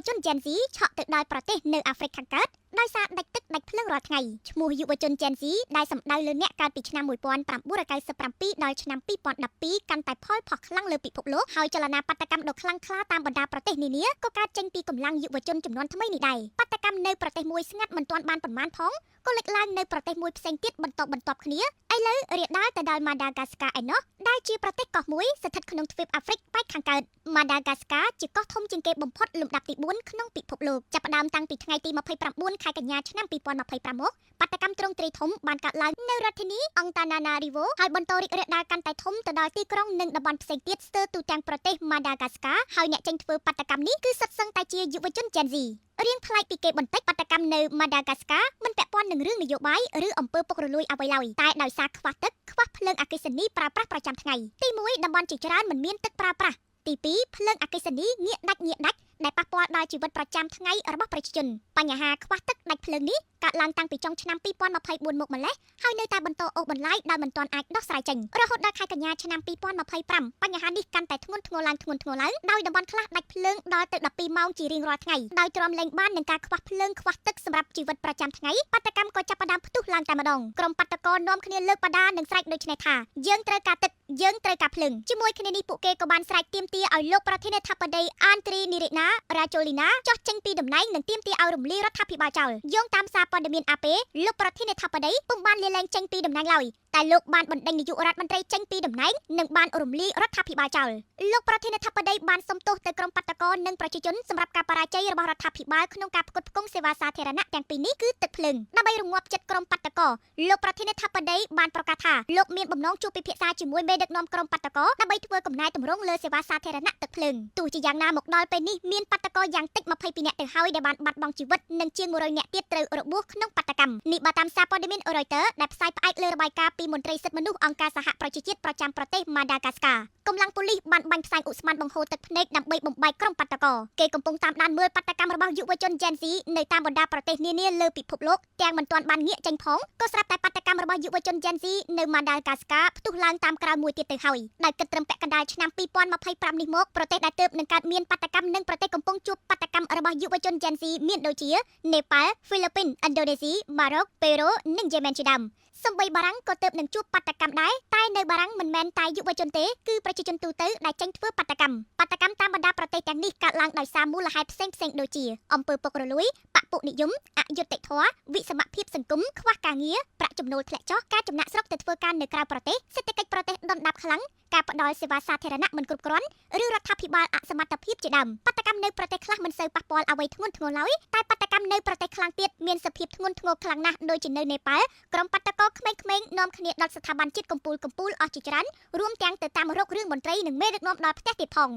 ជន Gen Z ឆក់ទៅដល់ប្រទេសនៅអាហ្វ្រិកខាងកើតដោយសារដាច់ទឹកដាច់ភ្លើងរាល់ថ្ងៃឈ្មោះយុវជន Gen Z ដែលសំដៅលើអ្នកកើតពីឆ្នាំ1997ដល់ឆ្នាំ2012កាន់តែផលផុសខ្លាំងលើពិភពលោកហើយចលនាបាតកម្មដ៏ខ្លាំងក្លាតាមបណ្ដាប្រទេសនានាក៏កើតចេញពីកម្លាំងយុវជនចំនួនថ្មីនេះដែរបាតកម្មនៅប្រទេសមួយស្ងាត់មិនទាន់បានប៉ុន្មានផងក៏លេចឡើងនៅប្រទេសមួយផ្សេងទៀតបន្ទាប់គ្នាឥឡូវរាលដាលទៅដល់ Madagascar ឯណោះដែលជាប្រទេសកោះមួយស្ថិតក្នុងទ្វីបអាហ្វ្រិកប៉ែកខាងកើត Madagascar ជាកោះធំជាងគេបំផុតលំដាប់ទី4ក្នុងពិភពលោកចាប់ផ្ដើមតាំងពីថ្ងៃទី29ខែកញ្ញាឆ្នាំ2025មកបាតកម្មទ្រង់ទ្រាយធំបានកើតឡើងនៅរដ្ឋធានី Antananarivo ហើយបន្តរីករាលដាលកាន់តែធំទៅដល់ទីក្រុងនិងតំបន់ផ្សេងទៀតស្ទើរទូទាំងប្រទេស Madagascar ហើយអ្នកចេញធ្វើបាតកម្មនេះគឺសុទ្ធសឹងតែជាយុវជន Gen Zរៀងប្លែកពីគេបន្តិចបាតកម្មនៅ Madagascar មិនពាក់ព័ន្ធនឹងរឿងនយោបាយឬអំពើពុករលួយអ្វីឡើយតែដោយសារខ្វះទឹកខ្វះភ្លើងអគ្គិសនីប្រើប្រាស់ប្រចាំថ្ងៃទី1តំបន់ជាច្រើនមិនមានទឹកប្រើប្រាស់ទី2ភ្លើងអគ្គិសនីងាកដាច់ដែលប៉ះពាល់ដល់ជីវិតប្រចាំថ្ងៃរបស់ប្រជាជនបញ្ហាខ្វះទឹកដាច់ភ្លើងនេះកើតឡើងតាំងពីចុងឆ្នាំ2024មកម្លេះហើយនៅតែបន្តអូសបន្លាយដោយមិនទាន់អាចដោះស្រាយចេញរហូតដល់ខែកញ្ញាឆ្នាំ2025បញ្ហានេះកាន់តែធ្ងន់ធ្ងរឡើងដោយតំបន់ខ្លះដាច់ភ្លើងដល់ទៅ12ម៉ោងជារៀងរាល់ថ្ងៃដោយទ្រាំលែងបាននឹងការខ្វះភ្លើងខ្វះទឹកសម្រាប់ជីវិតប្រចាំថ្ងៃបាតកម្មក៏ចាប់ផ្ដើមផ្ទុះឡើងតែម្ដងក្រុមបាតកោនាំគ្នាលើកបដានិងស្រែកដូចនេះថាយើងត្រូវការទឹកយើងត្រូវការភ្លើងជាមួយគ្នានេះពួកគេក៏បានស្រែកទាមទារឲ្យលោកប្រធានាធិបតីអានត្រីនីរិណារ៉ាជូលីណាចុះចេញពីតំណែងនិងទាមទារឲ្យរំលាយរដ្ឋាភិបាលចោលយោងតាមសារព័ត៌មាន AP លោកប្រធានាធិបតីពុំបានលាលែងចេញពីតំណែងឡើយតែលោកបានបណ្ដេញនាយករដ្ឋមន្ត្រីចេញពីតំណែងនិងបានរំលាយរដ្ឋាភិបាលចោលលោកប្រធានាធិបតីបានសុំទោសទៅក្រុមបាតកោនិងប្រជាជនសម្រាប់ការបរាជ័យរបស់រដ្ឋាភិបាលក្នុងការផ្គត់ផ្គង់សេវាសាធារណៈទាំងពីរនេះគឺទឹកភ្លើងដើម្បីរងាប់ចិត្តក្រុមបាតកោលោកប្រធានាធិបតីបានប្រកាសថាលោកមានបំណងជួបពិភាក្សាជាមួយមេដឹកនាំក្រុមបាតកោដើម្បីធ្វើកំណែទម្រង់លើសេវាសាធារណៈទឹកភ្លើងទោះជាយ៉ាងណាមកដល់ពេលនេះមានបាតកោយ៉ាងតិច22នាក់ទៅហើយដែលបានបាត់បង់ជីវិតនិងជាង100នាក់ទៀតត្រូវរបួសក្នុងបាតកម្មនេះបើតាមសារព័ត៌មាន Reuters ដែលផ្សាយផ្អែកលើរបាយការណ៍ពីមន្ត្រីសិទ្ធិមនុស្សអង្គការសហប្រជាជាតិប្រចាំប្រទេស Madagascar កម្លាំងប៉ូលីសបានបាញ់ផ្សែងឧស្ម័នបង្ហូរទឹកភ្នែកដើម្បីបំបែកក្រុមបាតកោគេកំពុងតាមដានមើលបាតកម្មរបស់យុវជន Gen Z នៅតាមបណ្ដាប្រទេសនានាលើពិភពលោកទាំងមិនទាន់បានងាកចេញផងក៏ស្រាប់តែបាតកម្មរបស់យុវជន Gen Z នៅ Madagascar ផ្ទុះឡើងតាមក្រោយមួយទៀតទៅហើយដោយគិតត្រឹមពាក់កណ្ដាលឆ្នាំ2025នេះមកប្រទេសដែលទើបនឹងកើតមានបាតកម្មនិងប្រទេសកំពុងជួបបាតកម្មរបស់យុវជន Gen Z មានដូចជានេប៉ាល់ ហ្វីលីពីន ឥណ្ឌូនេស៊ី ម៉ារ៉ុក ប៉េរូនិងយេម៉ែនជាដើមសម្បីបារាំងក៏ទើបនឹងជួបបាតកម្មដែរតែនៅបារាំងមិនមែនតែយុវជនទេគឺប្រជាជនទូទៅដែលចេញធ្វើបាតកម្មតាមបណ្ដាប្រទេសទាំងនេះកើតឡើងដោយសារមូលហេតុផ្សេងដូចជាអំពើពុករលួយបពុនិយមអយុត្តិធម៌វិសមភាពសង្គមខ្វះការងារប្រាក់ចំណូលធ្លាក់ចុះការចំណាក់ស្រុកទៅធ្វើការនៅក្រៅប្រទេសសេដ្ឋកិច្ចប្រទេសដុនដាបខ្លាំងការផ្ដល់សេវាសាធារណៈមិនគ្រប់គ្រាន់ឬរដ្ឋាភិបាលអសមត្ថភាពជាដើមបាតកម្មនៅប្រទេសខ្លះមិនសូវប៉ះពាល់អ្វីធ្ងន់ធ្ងរឡើយតែបាតកម្មនៅប្រទេសខ្លាំងទៀតមានសភាពធ្ងន់ធ្ងរខ្លាំងណាស់ដូចជានៅនេប៉ាល់ក្រុមបាតកោក្មេងៗនាំគ្នាដុតស្ថាប័នជាតិកំពូលអស់ជាច្រើនរួមទាំងទៅតាមរករឿងមន្ត្រីនិងមេដឹកនាំដល់ផ្ទះទៀតផង